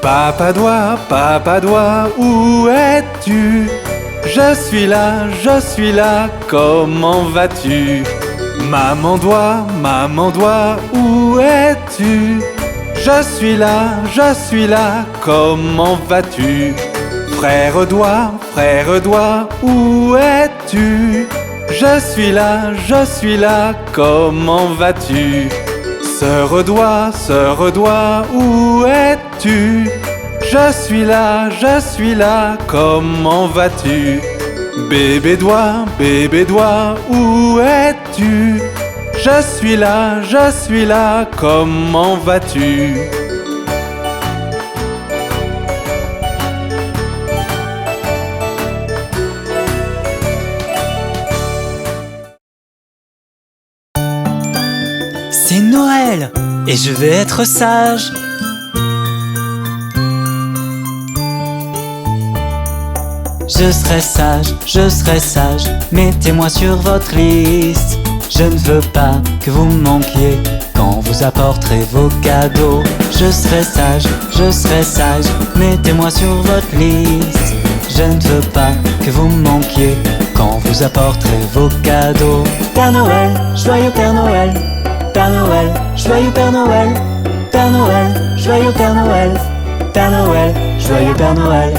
Papa doigt, où es-tu? Je suis là, comment vas-tu? Maman doigt, où es-tu? Je suis là, comment vas-tu? Frère doigt, où es-tu? Je suis là, comment vas-tu? Sœur doigt, où es-tu? Je suis là, comment vas-tu? Bébé doigt, où es-tu? Je suis là, comment vas-tu? C'est Noël et je vais être sage. Je serai sage, mettez-moi sur votre liste. Je ne veux pas que vous me manquiez quand vous apporterez vos cadeaux. Je serai sage, mettez-moi sur votre liste. Je ne veux pas que vous me manquiez quand vous apporterez vos cadeaux. Père Noël, joyeux Père Noël. Père Noël, joyeux Père Noël. Père Noël, joyeux Père Noël. Père Noël, joyeux Père Noël.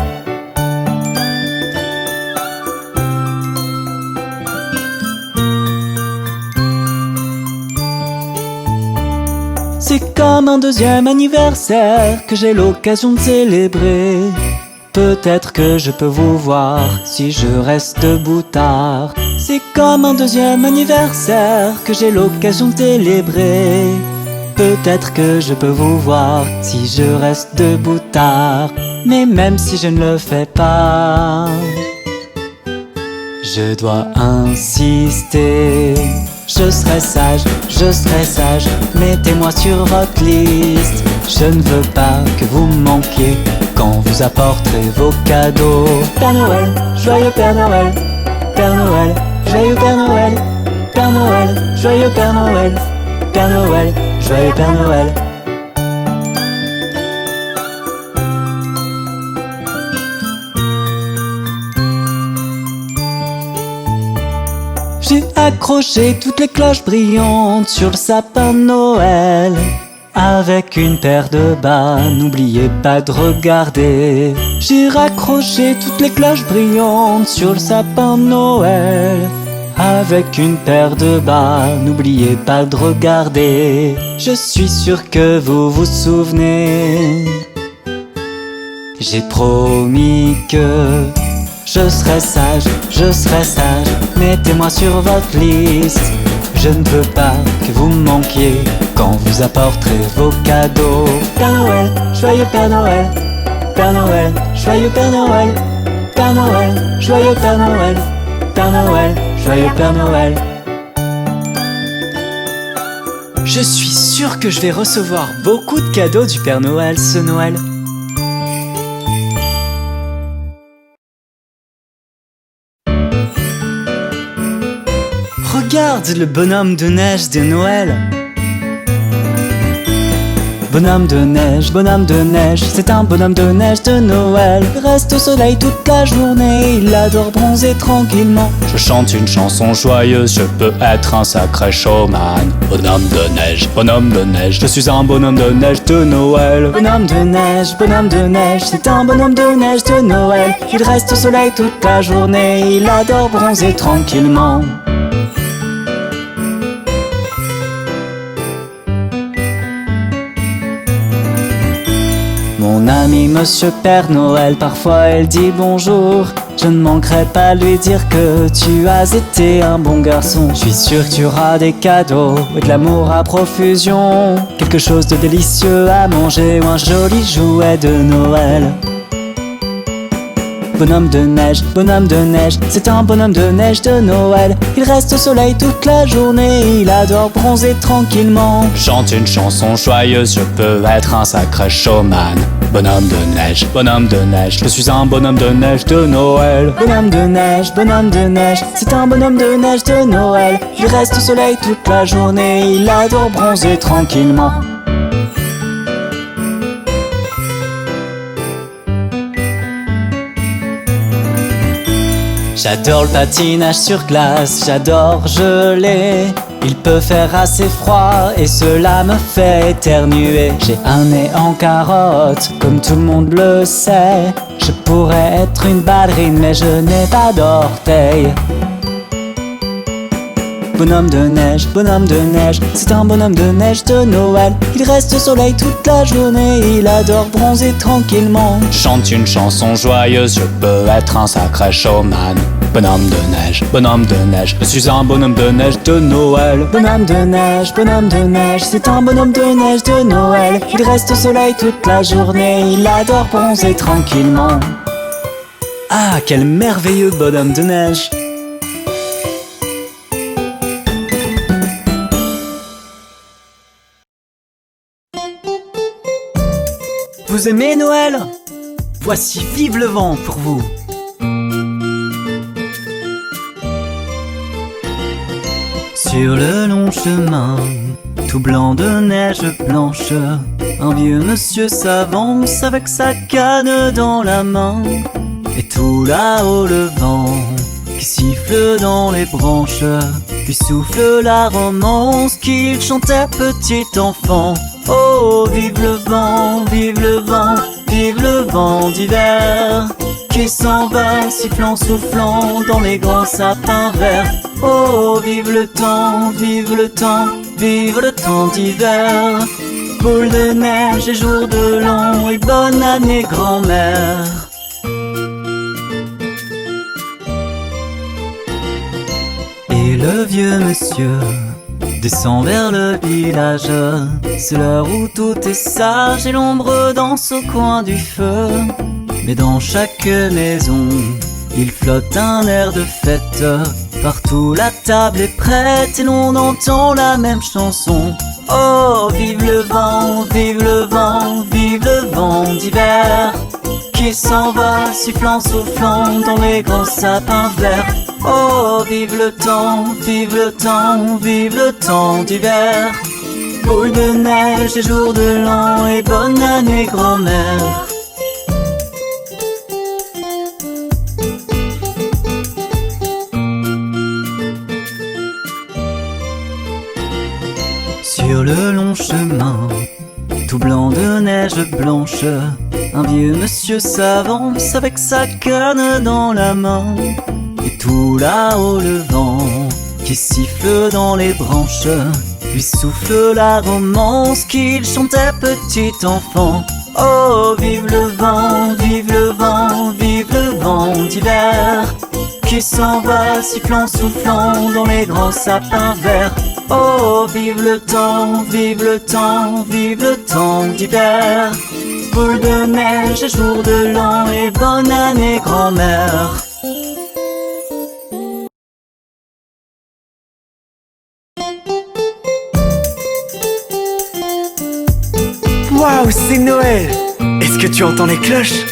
C'est comme un deuxième anniversaire que j'ai l'occasion de célébrer. Peut-être que je peux vous voir si je reste debout tard. C'est comme un deuxième anniversaire que j'ai l'occasion de célébrer. Peut-être que je peux vous voir si je reste debout tard. Mais même si je ne le fais pas, je dois insister. Je serai sage, mettez-moi sur votre liste. Je ne veux pas que vous me manquiez quand vous apporterez vos cadeaux. Père Noël, joyeux Père Noël. Père Noël, joyeux Père Noël. Père Noël, joyeux Père Noël. Père Noël, joyeux Père Noël. J'ai accroché toutes les cloches brillantes sur le sapin de Noël. Avec une paire de bas, n'oubliez pas de regarder. J'ai raccroché toutes les cloches brillantes sur le sapin de Noël. Avec une paire de bas, n'oubliez pas de regarder. Je suis sûr que vous vous souvenez. J'ai promis que je serai sage, mettez-moi sur votre liste. Je ne veux pas que vous me manquiez quand vous apporterez vos cadeaux. Père Noël, joyeux Père Noël. Père Noël, joyeux Père Noël. Père Noël, joyeux Père Noël. Père Noël, joyeux Père Noël. Je suis sûr que je vais recevoir beaucoup de cadeaux du Père Noël ce Noël. Regarde le bonhomme de neige de Noël. Bonhomme de neige, c'est un bonhomme de neige de Noël. Il reste au soleil toute la journée, il adore bronzer tranquillement. Je chante une chanson joyeuse, je peux être un sacré showman. Bonhomme de neige, je suis un bonhomme de neige de Noël. Bonhomme de neige, c'est un bonhomme de neige de Noël. Il reste au soleil toute la journée, il adore bronzer tranquillement. Mon ami Monsieur Père Noël, parfois elle dit bonjour. Je ne manquerai pas de lui dire que tu as été un bon garçon. Je suis sûr que tu auras des cadeaux et de l'amour à profusion. Quelque chose de délicieux à manger ou un joli jouet de Noël. Bonhomme de neige, c'est un bonhomme de neige de Noël. Il reste au soleil toute la journée, il adore bronzer tranquillement. Chante une chanson joyeuse, je peux être un sacré showman. Bonhomme de neige, je suis un bonhomme de neige de Noël. Bonhomme de neige, c'est un bonhomme de neige de Noël. Il reste au soleil toute la journée, il adore bronzer tranquillement. J'adore le patinage sur glace, j'adore geler. Il peut faire assez froid et cela me fait éternuer. J'ai un nez en carotte, comme tout le monde le sait. Je pourrais être une ballerine mais je n'ai pas d'orteils. Bonhomme de neige, c'est un bonhomme de neige de Noël. Il reste au soleil toute la journée, il adore bronzer tranquillement. Chante une chanson joyeuse, je peux être un sacré showman. Bonhomme de neige, je suis un bonhomme de neige de Noël. Bonhomme de neige, c'est un bonhomme de neige de Noël. Il reste au soleil toute la journée, il adore bronzer tranquillement. Ah, quel merveilleux bonhomme de neige! Vous aimez Noël? Voici Vive le vent pour vous. Sur le long chemin, tout blanc de neige blanche, un vieux monsieur s'avance avec sa canne dans la main. Et tout là-haut le vent qui siffle dans les branches lui souffle la romance qu'il chantait petit enfant. Oh, vive le vent, vive le vent, vive le vent d'hiver qui s'en va sifflant, soufflant dans les grands sapins verts. Oh, vive le temps, vive le temps, vive le temps d'hiver. Boule de neige et jour de l'an et bonne année grand-mère. Et le vieux monsieur descend vers le village. C'est l'heure où tout est sage et l'ombre danse au coin du feu. Mais dans chaque maison, il flotte un air de fête. Partout la table est prête et l'on entend la même chanson. Oh, vive le vent, vive le vent, vive le vent d'hiver qui s'en va sifflant, soufflant dans les grands sapins verts. Oh, vive le temps, vive le temps, vive le temps d'hiver. Boule de neige et jour de l'an et bonne année grand-mère. Sur le long chemin, tout blanc de neige blanche, un vieux monsieur s'avance avec sa canne dans la main. Et tout là-haut le vent qui siffle dans les branches lui souffle la romance qu'il chantait petit enfant. Oh, vive le vent, vive le vent, vive le vent d'hiver qui s'en va sifflant, soufflant dans les grands sapins verts. Oh, vive le temps, vive le temps, vive le temps d'hiver. Boule de neige et jour de l'an et bonne année grand-mère. Waouh, c'est Noël! Est-ce que tu entends les cloches?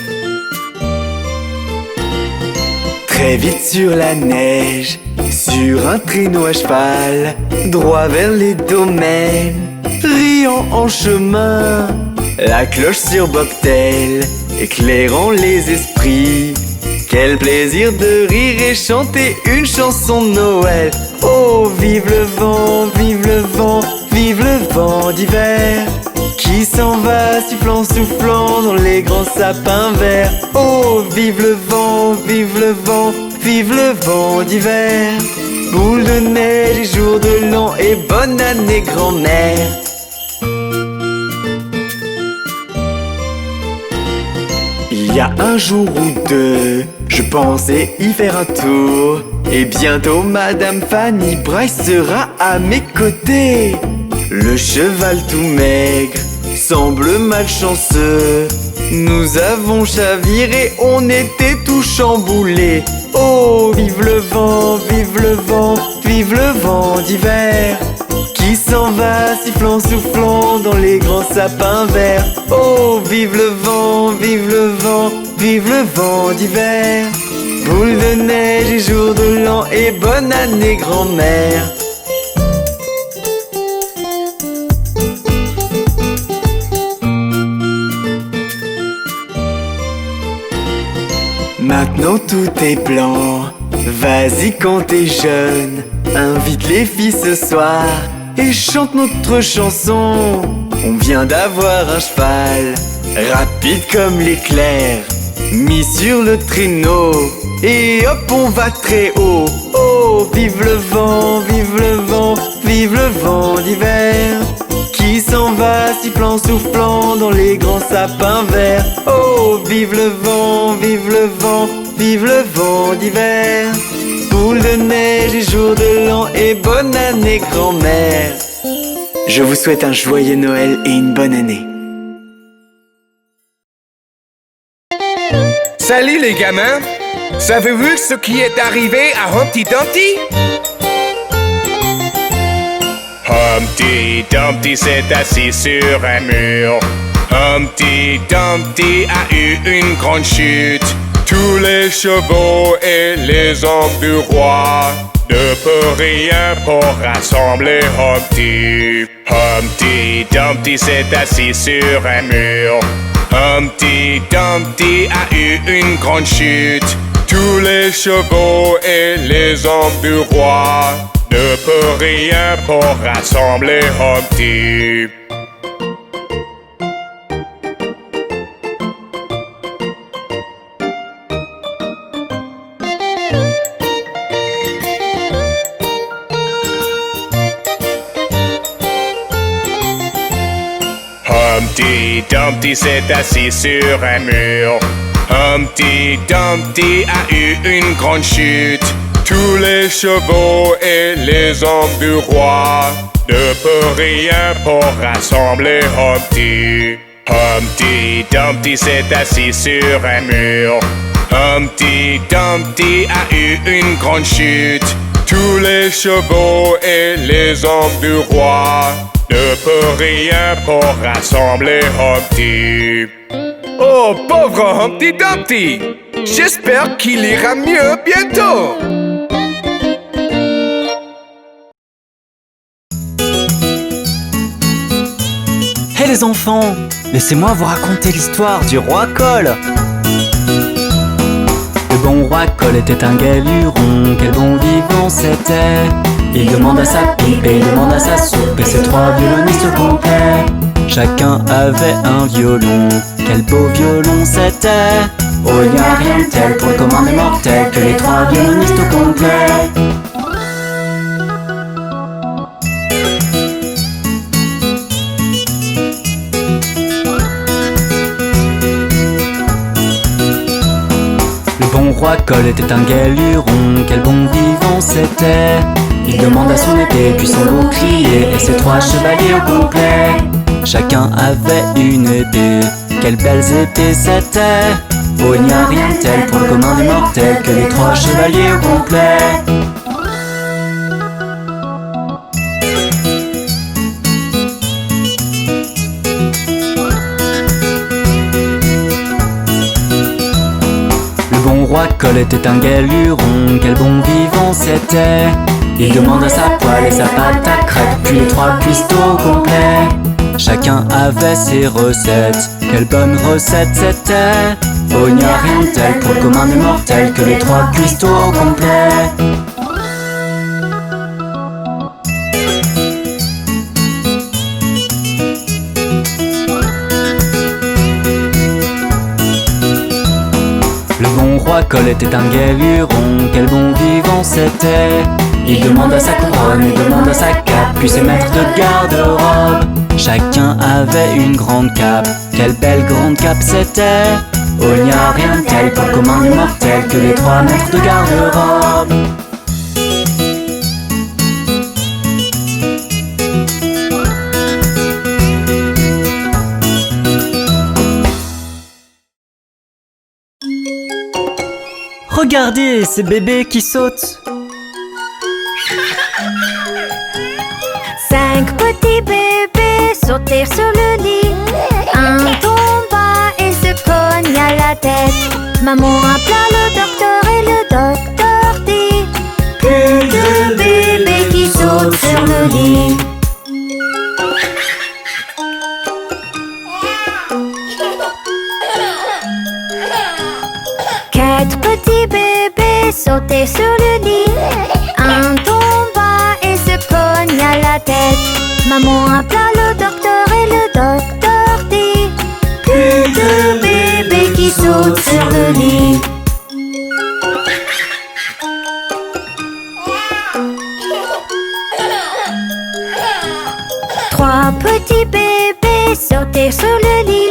Très vite sur la neige, sur un traîneau à cheval, droit vers les domaines, riant en chemin, la cloche sur bobtail, éclairant les esprits. Quel plaisir de rire et chanter une chanson de Noël. Oh, vive le vent, vive le vent, vive le vent d'hiver qui s'en va sifflant, soufflant dans les grands sapins verts. Oh, vive le vent, vive le vent, vive le vent d'hiver. Boule de neige et jour de l'an et bonne année grand-mère. Il y a un jour ou deux, je pensais y faire un tour. Et bientôt Madame Fanny Brice sera à mes côtés. Le cheval tout maigre semble malchanceux. Nous avons chaviré, on était tout chamboulés. Oh, vive le vent, vive le vent, vive le vent d'hiver qui s'en va sifflant, soufflant dans les grands sapins verts. Oh, vive le vent, vive le vent, vive le vent d'hiver. Boule de neige et jour de l'an et bonne année grand-mère. Maintenant tout est blanc, Vas-y quand t'es jeune, invite les filles ce soir et chante notre chanson. On vient d'avoir un cheval, rapide comme l'éclair, mis sur le traîneau, et hop on va très haut. Oh, vive le vent, vive le vent, vive le vent d'hiver, qui s'en va sifflant, soufflant dans les grands sapins verts. Oh, vive le vent, vive le vent, vive le vent d'hiver, boule de neige et jour de l'an, et bonne année grand-mère. Je vous souhaite un joyeux Noël et une bonne année. Salut les gamins! Savez-vous ce qui est arrivé à Humpty Dumpty? Humpty Dumpty s'est assis sur un mur. Humpty Dumpty a eu une grande chute. Tous les chevaux et les hommes du roi ne peuvent rien pour rassembler Humpty. Humpty Dumpty s'est assis sur un mur. Humpty Dumpty a eu une grande chute. Tous les chevaux et les hommes du roi ne peuvent rien pour rassembler Humpty. Humpty Dumpty s'est assis sur un mur. Humpty Dumpty a eu une grande chute. Tous les chevaux et les hommes du roi ne peuvent rien pour rassembler Humpty. Humpty Dumpty s'est assis sur un mur. Humpty Dumpty a eu une grande chute. Tous les chevaux et les hommes du roi ne peuvent rien pour rassembler Humpty. Oh, pauvre Humpty Dumpty! J'espère qu'il ira mieux bientôt! Hé les enfants, laissez-moi vous raconter l'histoire du roi Cole. Le bon roi Cole était un galuron, quel bon vivant c'était. Il demande à sa pipe et il demande à sa soupe, et ses trois violonistes complets. Chacun avait un violon, quel beau violon c'était. Oh, il n'y a rien de tel pour le commun des mortels que les trois violonistes complets. Le bon roi Cole était un galuron, quel bon vivant c'était. Il demande à son épée, puis son bouclier, et ses trois chevaliers au complet. Chacun avait une épée, quelles belles épées c'était. Oh, il n'y a rien de tel pour le commun des mortels que les trois chevaliers au complet. Le bon roi Cole était un galuron, quel bon vivant c'était. Il demande à sa poêle et sa pâte à crêpes, puis les trois cuistots complets. Chacun avait ses recettes, quelle bonne recette c'était. Oh, il n'y a rien de tel pour le commun des mortels que les trois cuistots complets. Le bon roi Cole était un galuron, quel bon vivant c'était. Il demande à sa couronne et demande à sa cape, puis ses maîtres de garde-robe. Chacun avait une grande cape, quelle belle grande cape c'était. Oh, il n'y a rien de tel pour le commun des mortels que les trois maîtres de garde-robe. Regardez ces bébés qui sautent. 5 petits bébés sautèrent sur le lit. Un tomba et se cogna la tête. Maman appela le docteur et le docteur dit: plus de bébés qui sautent sur le lit. Quatre petits bébés sautaient sur le Trois petits bébés sautaient sur le lit.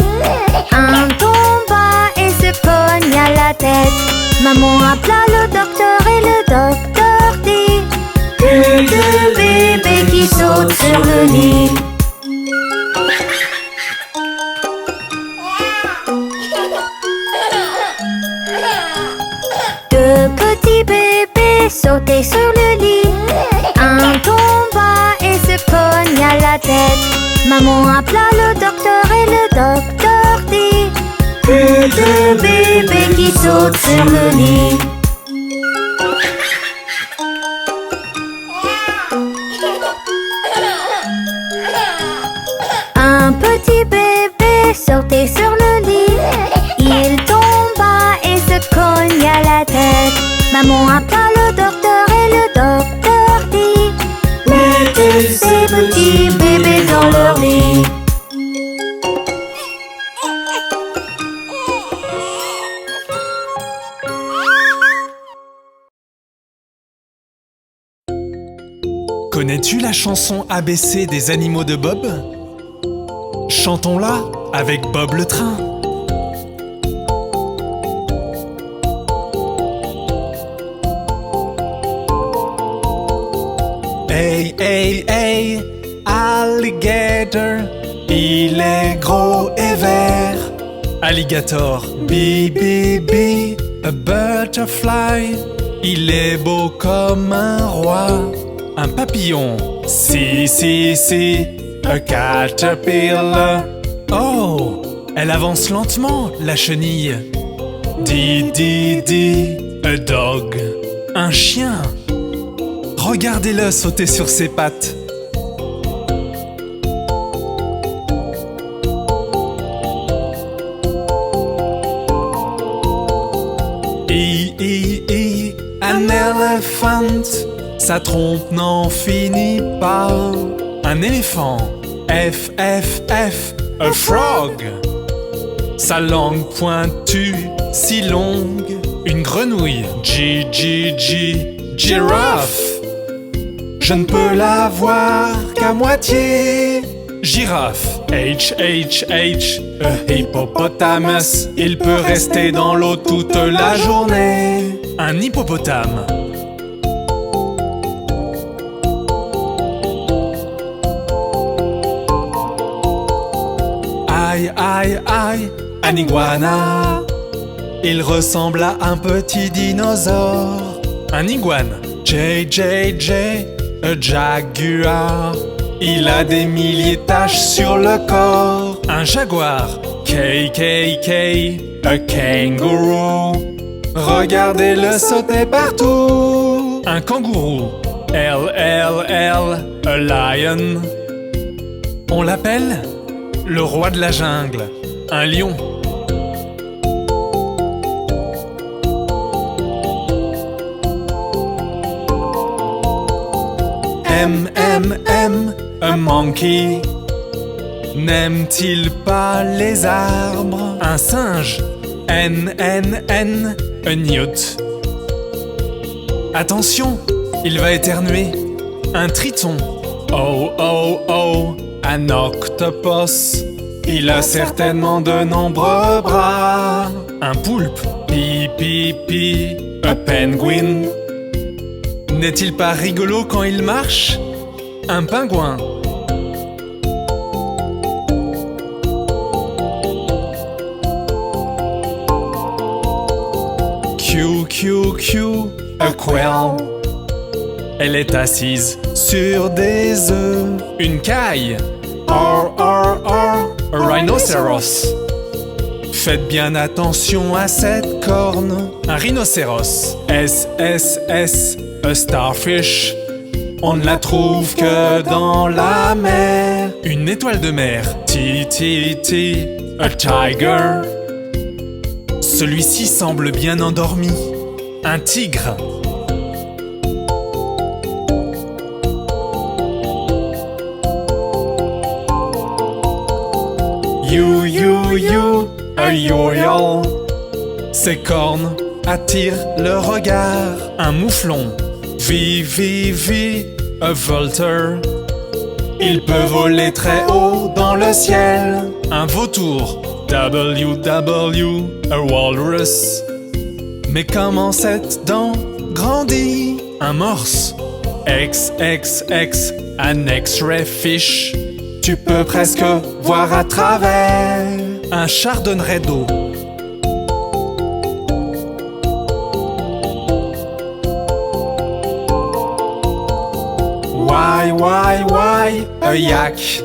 Un tomba et se cogna la tête. Maman appela le docteur et le docteur dit: plus de bébés qui sautent sur le lit. Deux petits bébés sautaient sur le lit. Un tomba et se cogna la tête. Maman appela le docteur et le docteur dit: plus de bébés qui sautent sur le lit. Un petit bébé sautait sur le lit. Il tomba et se cogna la tête. Maman appela le docteur et le docteur dit: mettez ces petits bébés dans leur lit. Connais-tu la chanson ABC des animaux de Bob? Chantons-la avec Bob le train. Hey, hey, hey, alligator, il est gros et vert. Alligator, bi, bi, bi, a butterfly, il est beau comme un roi. Un papillon, si, si, si, a caterpillar. Oh, elle avance lentement, la chenille. Di, di, di, a dog, un chien. Regardez-le sauter sur ses pattes. An elephant, sa trompe n'en finit pas. Un éléphant, F, F, F, a frog. Sa langue pointue, si longue. Une grenouille, G, G, G, giraffe. Je ne peux la voir qu'à moitié. Girafe, H, H, H, a hippopotamus. Il peut rester dans l'eau toute la journée. Un hippopotame. Aïe, aïe, aïe, un iguana. Il ressemble à un petit dinosaure. Un iguane, J, J, J, a jaguar. Il a des milliers de taches sur le corps. Un jaguar, K, K, K, a kangaroo. Regardez-le sauter partout. Un kangourou, L, L, L, a lion. On l'appelle le roi de la jungle. Un lion. M, M, M, a monkey. N'aime-t-il pas les arbres? Un singe, N, N, N, a newt. Attention, il va éternuer. Un triton, O, O, O, un octopus. Il a certainement de nombreux bras. Un poulpe, Pi, Pi, Pi, a penguin. N'est-il pas rigolo quand il marche? Un pingouin. Q, Q, Q, a quail. Elle est assise sur des œufs. Une caille. R, R, R, a rhinoceros. Faites bien attention à cette corne. Un rhinocéros. S, S, S, a starfish. On ne la trouve que dans la mer. Une étoile de mer, T, T, T, a tiger. Celui-ci semble bien endormi. Un tigre. You, you, you, a yo-yo. Ses cornes attirent le regard. Un mouflon, V, V, V, a vulture. Il peut voler très haut dans le ciel. Un vautour, WW, a walrus. Mais comment cette dent grandit? Un morse, XXX, un X-ray fish. Tu peux presque voir à travers. Un chardonneret d'eau. Why, a yak.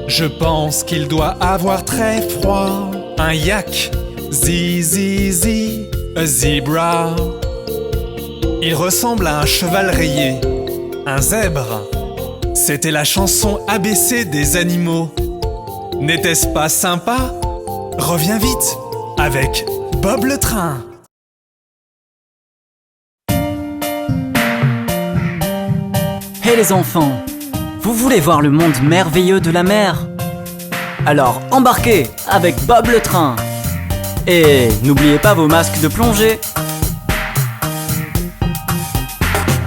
Je pense qu'il doit avoir très froid. Un yak, Z, a zebra. Il ressemble à un cheval rayé. Un zèbre. C'était la chanson ABC des animaux. N'était-ce pas sympa? Reviens vite avec Bob le train. Hey les enfants, vous voulez voir le monde merveilleux de la mer? Alors embarquez avec Bob le train. Et n'oubliez pas vos masques de plongée.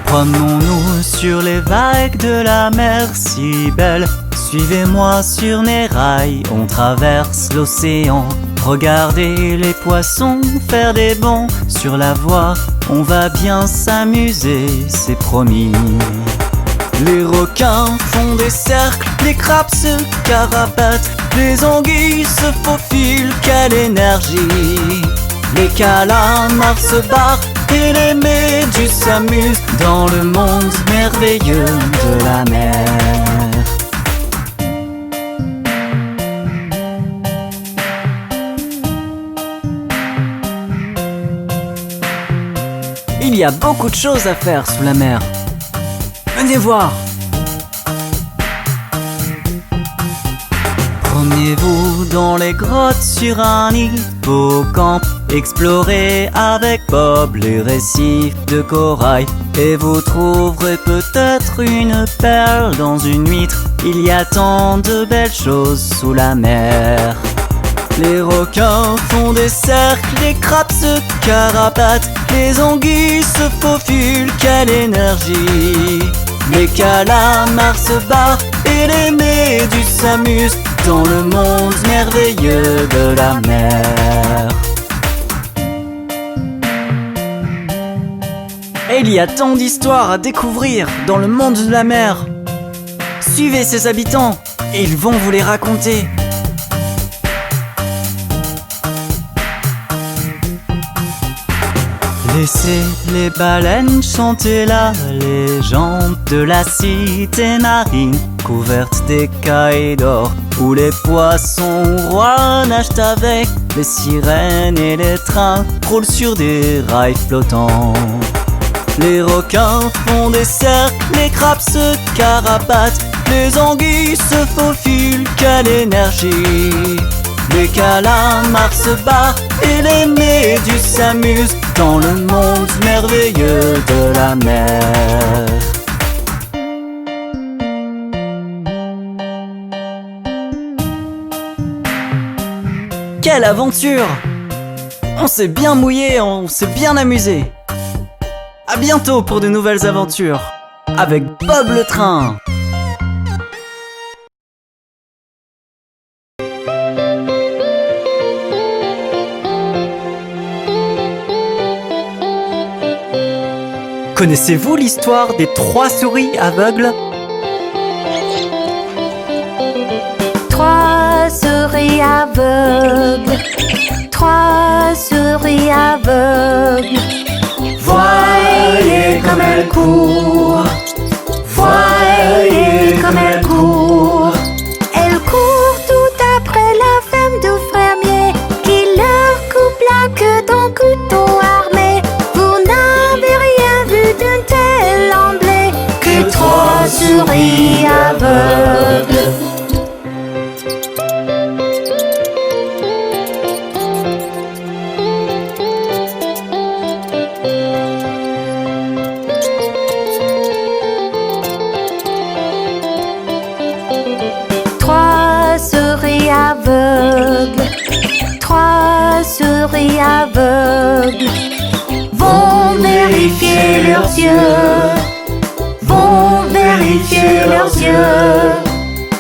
Promenons-nous sur les vagues de la mer si belle. Suivez-moi sur mes rails, on traverse l'océan. Regardez les poissons faire des bonds sur la voie. On va bien s'amuser, c'est promis. Les requins font des cercles, les crabes se carapatent, les anguilles se faufilent, quelle énergie! Les calamars se barrent et les méduses s'amusent dans le monde merveilleux de la mer. Il y a beaucoup de choses à faire sous la mer. Venez voir! Promenez-vous dans les grottes sur un hippocampe. Explorez avec Bob les récifs de corail. Et vous trouverez peut-être une perle dans une huître. Il y a tant de belles choses sous la mer. Les requins font des cercles, les crabes se carapatent, les anguilles se faufilent, quelle énergie! Les calamars se barrent et les méduses s'amusent dans le monde merveilleux de la mer. Et il y a tant d'histoires à découvrir dans le monde de la mer. Suivez ses habitants et ils vont vous les raconter. Laissez les baleines chanter la légende de la cité marine couverte d'écailles d'or, où les poissons rois nagent avec les sirènes et les trains roulent sur des rails flottants. Les requins font des cercles, les crabes se carapatent, les anguilles se faufilent, quelle énergie! Les calamars se barrent et les méduses s'amusent dans le monde merveilleux de la mer. Quelle aventure! On s'est bien mouillé, on s'est bien amusé. À bientôt pour de nouvelles aventures avec Bob le train. Connaissez-vous l'histoire des 3 souris aveugles? 3 souris aveugles, 3 souris aveugles. Voyez comme elles courent, voyez comme elles courent. Elles courent tout après la femme du fermier qui leur coupe la queue d'un couteau armé. Vous n'avez rien vu d'une telle emblée que 3 souris aveugles. Trois souris aveugles vont vérifier leurs yeux, vont vérifier purifier leurs yeux.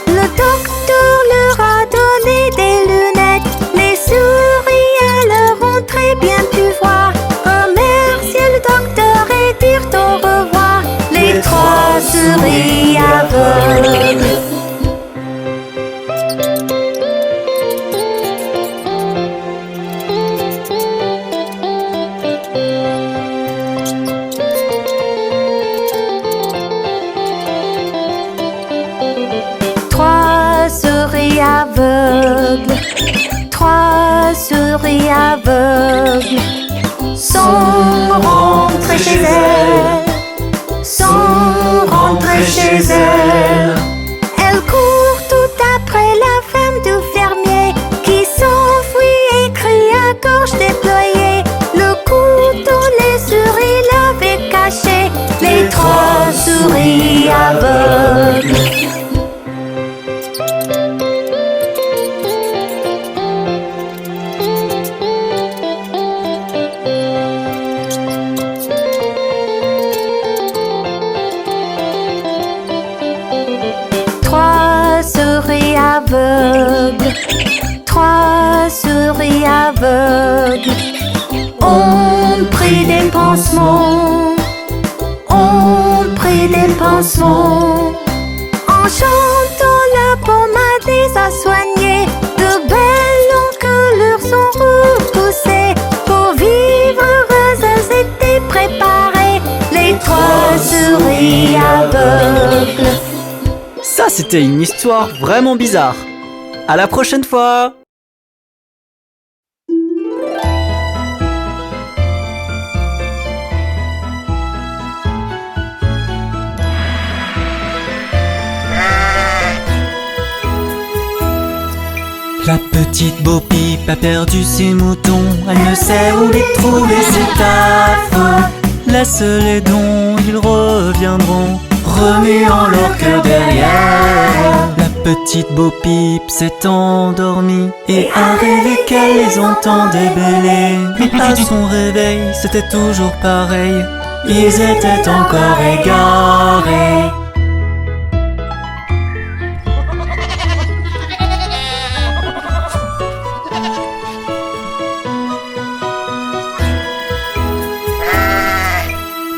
Le docteur leur a donné des lunettes. Les souris alors ont très bien pu voir, remercier le docteur et dire au revoir. Les trois souris aveugles. Trois souris aveugles sont rentrées chez elles. Elles courent tout après la femme du fermier qui s'enfuit et crie à gorge déployée. Le couteau, les souris l'avaient caché. Les trois souris aveugles. Trois souris aveugles ont pris des pansements, en chantant la pommade les a soignés. De belles encolures sont repoussées. Pour vivre heureuses, elles étaient préparées. Les trois souris aveugles. Ça, c'était une histoire vraiment bizarre. À la prochaine fois! La petite Bo Peep a perdu ses moutons. Elle ne sait où les trouver, c'est affreux. Laisse-les donc, ils reviendront, remuant leur queue derrière. La petite Bo Peep s'est endormie et a rêvé qu'elle les entendait bêler. Mais à son réveil, c'était toujours pareil. Ils étaient encore égarés.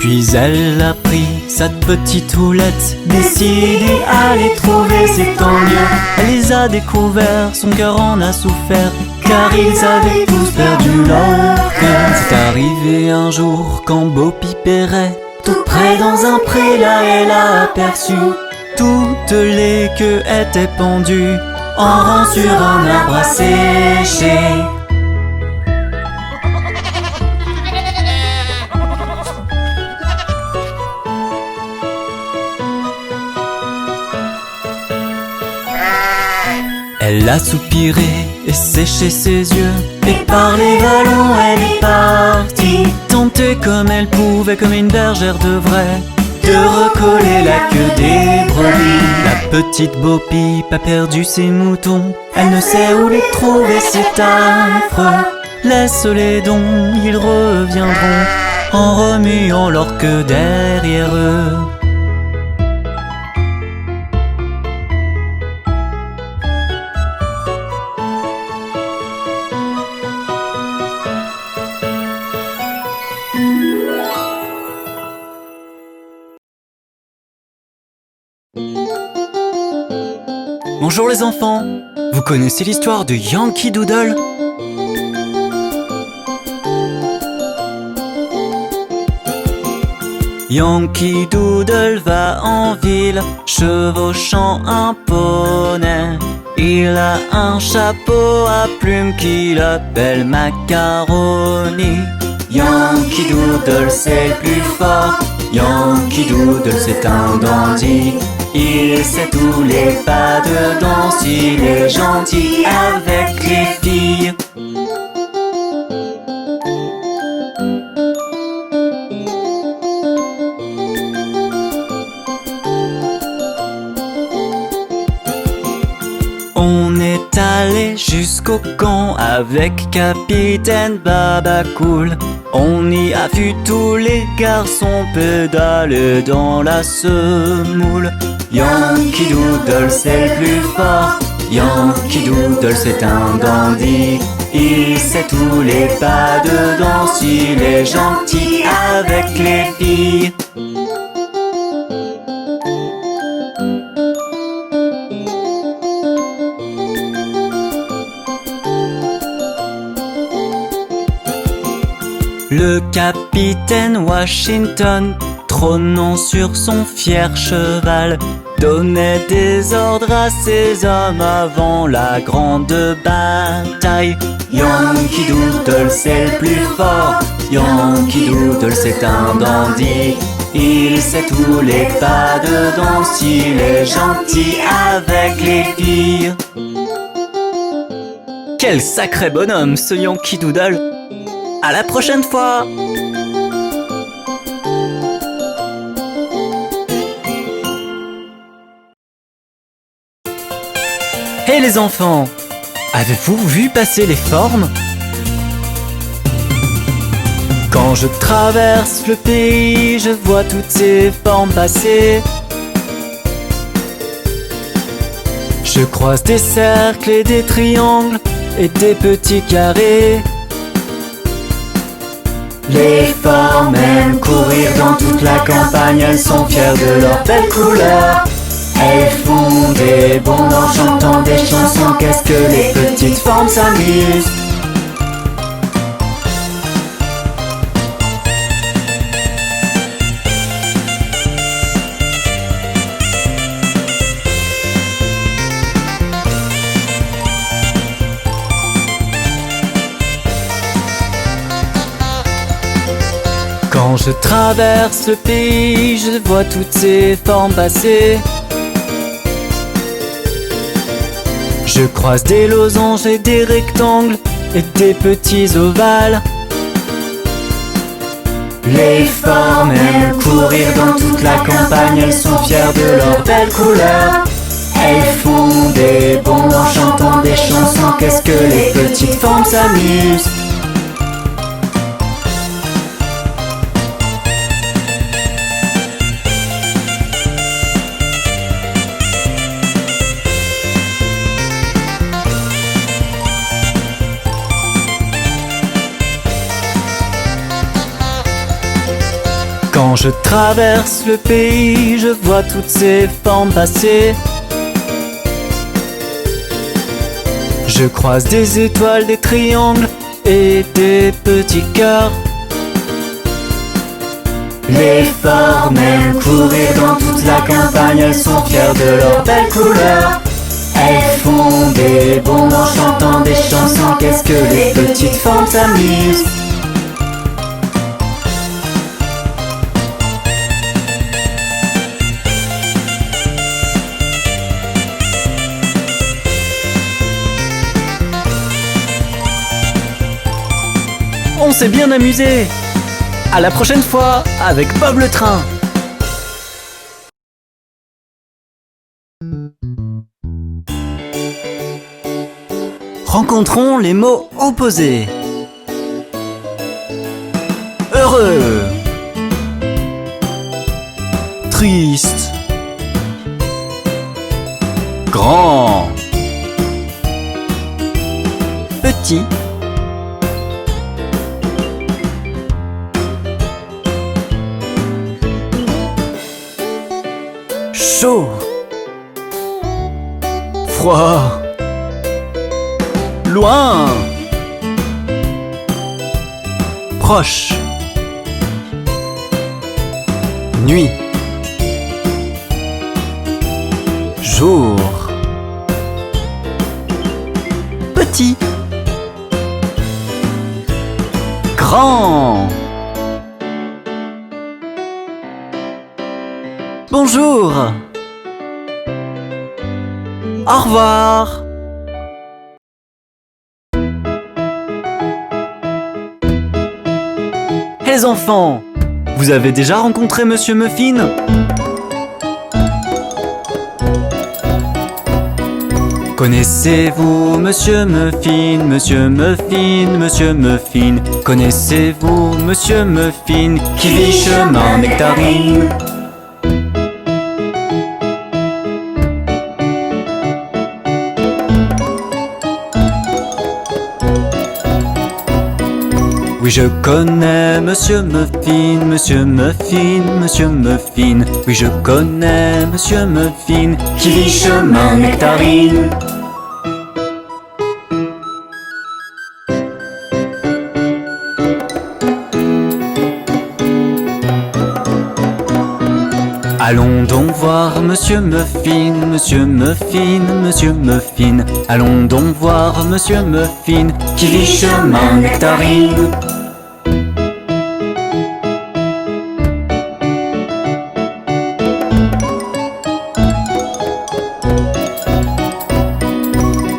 Puis elle a pris sa petite houlette, décidée à les trouver, c'est tant mieux. Elle les a découverts, son cœur en a souffert, car ils avaient tous perdu leur cœur. C'est arrivé un jour quand Bo Peep errait, tout près dans un pré, là elle a aperçu toutes les queues étaient pendues en rang sur un arbre à sécher. Elle a soupiré et séché ses yeux, et par les vallons elle est partie, tenter comme elle pouvait, comme une bergère devrait, de recoller la queue des brebis. La petite Bo Peep a perdu ses moutons, elle ne sait où les trouver, c'est affreux. Laisse-les donc, ils reviendront, en remuant leur queue derrière eux. Bonjour les enfants, vous connaissez l'histoire de Yankee Doodle? Yankee Doodle va en ville, chevauchant un poney. Il a un chapeau à plumes qu'il appelle Macaroni. Yankee Doodle c'est le plus fort, Yankee Doodle c'est un dandy. Il sait tous les pas de danse, il est gentil avec les filles. On est allé jusqu'au camp avec Capitaine Babacool. On y a vu tous les garçons pédaler dans la semoule. Yankee Doodle c'est le plus fort, Yankee Doodle c'est un dandy. Il sait tous les pas de danse, il est gentil avec les filles. Le capitaine Washington, trônant sur son fier cheval, donnait des ordres à ses hommes avant la grande bataille. Yankee Doodle c'est le plus fort, Yankee Doodle c'est un dandy. Il sait tous les pas de danse, il est gentil avec les filles. Quel sacré bonhomme ce Yankee Doodle! À la prochaine fois! Hey les enfants! Avez-vous vu passer les formes? Quand je traverse le pays, je vois toutes ces formes passer. Je croise des cercles et des triangles et des petits carrés. Les formes aiment courir dans toute la campagne, elles sont fières de leurs belles couleurs. Elles font des bonds en chantant des chansons, qu'est-ce que les petites formes s'amusent. Quand je traverse le pays, je vois toutes ces formes passer. Je croise des losanges et des rectangles et des petits ovales. Les formes aiment courir dans toute la campagne, elles sont fières de leurs belles couleurs. Elles font des bonds en chantant des chansons, qu'est-ce que les petites formes s'amusent. Quand je traverse le pays, je vois toutes ces formes passer. Je croise des étoiles, des triangles et des petits cœurs. Les formes aiment courir dans toute la campagne, elles sont fières de leurs belles couleurs. Elles font des bonds en chantant des chansons, qu'est-ce que les petites formes s'amusent. On s'est bien amusé! À la prochaine fois avec Bob le train! Rencontrons les mots opposés. Heureux, triste, grand, petit, chaud, froid, loin, proche, nuit, jour, petit, grand. Bonjour. Au revoir. Les enfants, vous avez déjà rencontré Monsieur Muffin? Connaissez-vous Monsieur Muffin, Monsieur Muffin, Monsieur Muffin? Connaissez-vous Monsieur Muffin qui vit chemin Nectarine? Oui, je connais Monsieur Muffin, Monsieur Muffin, Monsieur Muffin. Oui, je connais Monsieur Muffin qui vit chemin Nectarine. Allons donc voir Monsieur Muffin, Monsieur Muffin, Monsieur Muffin. Allons donc voir Monsieur Muffin qui vit chemin Nectarine.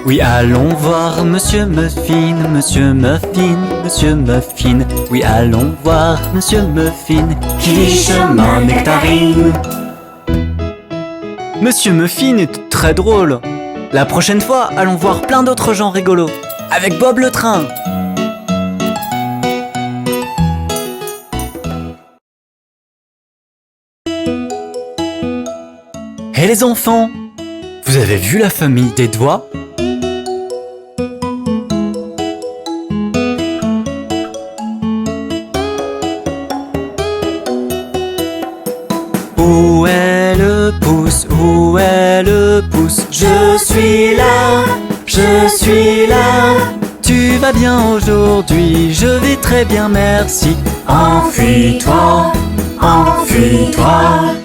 Oui, allons voir Monsieur Muffin, Monsieur Muffin, Monsieur Muffin. Oui, allons voir Monsieur Muffin qui vit chemin Nectarine. Monsieur Muffin est très drôle. La prochaine fois, allons voir plein d'autres gens rigolos. Avec Bob le train. Hé les enfants, vous avez vu la famille des doigts? Où est le pouce? Où est le pouce? Je suis là, je suis là. Tu vas bien aujourd'hui? Je vais très bien, merci. Enfuis-toi, enfuis-toi.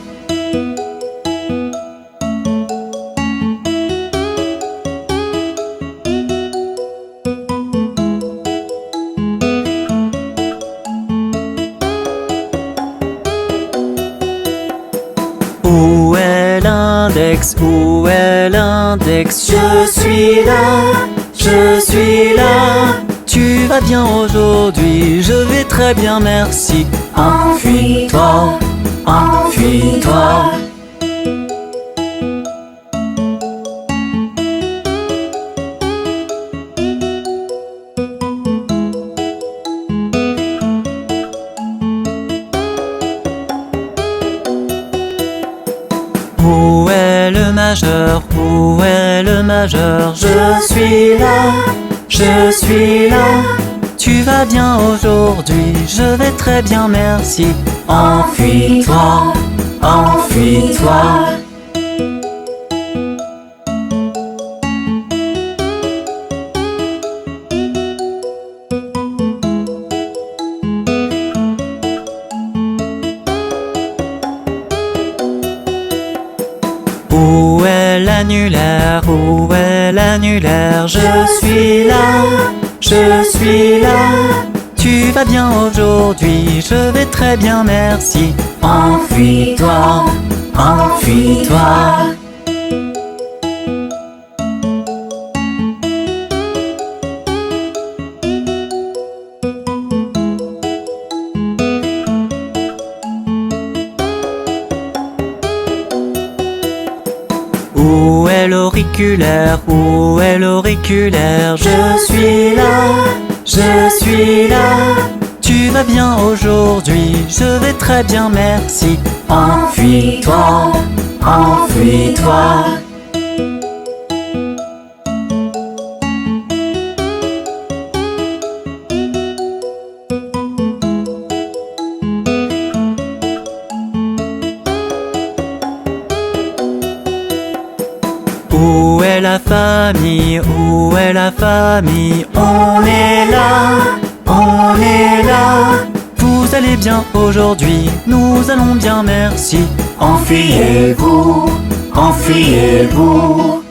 Où est l'index? Où est l'index? Je suis là, je suis là. Tu vas bien aujourd'hui? Je vais très bien, merci. Enfuis-toi, enfuis-toi. Où est le majeur? Où est le majeur? Je suis là, je suis là. Tu vas bien aujourd'hui? Je vais très bien, merci. Enfuis-toi, enfuis-toi. Où est l'annulaire? Où est l'annulaire? Je suis là, je suis là. Tu vas bien aujourd'hui? Je vais très bien, merci. Enfuis-toi, enfuis-toi. Où est l'auriculaire? Où est l'auriculaire? Je suis là, je suis là. Tu vas bien aujourd'hui? Je vais très bien, merci. Enfuis-toi, enfuis-toi. Où est la famille? Où est la famille? On est là, on est là. Vous allez bien aujourd'hui? Nous allons bien, merci. Enfuyez-vous, enfuyez-vous.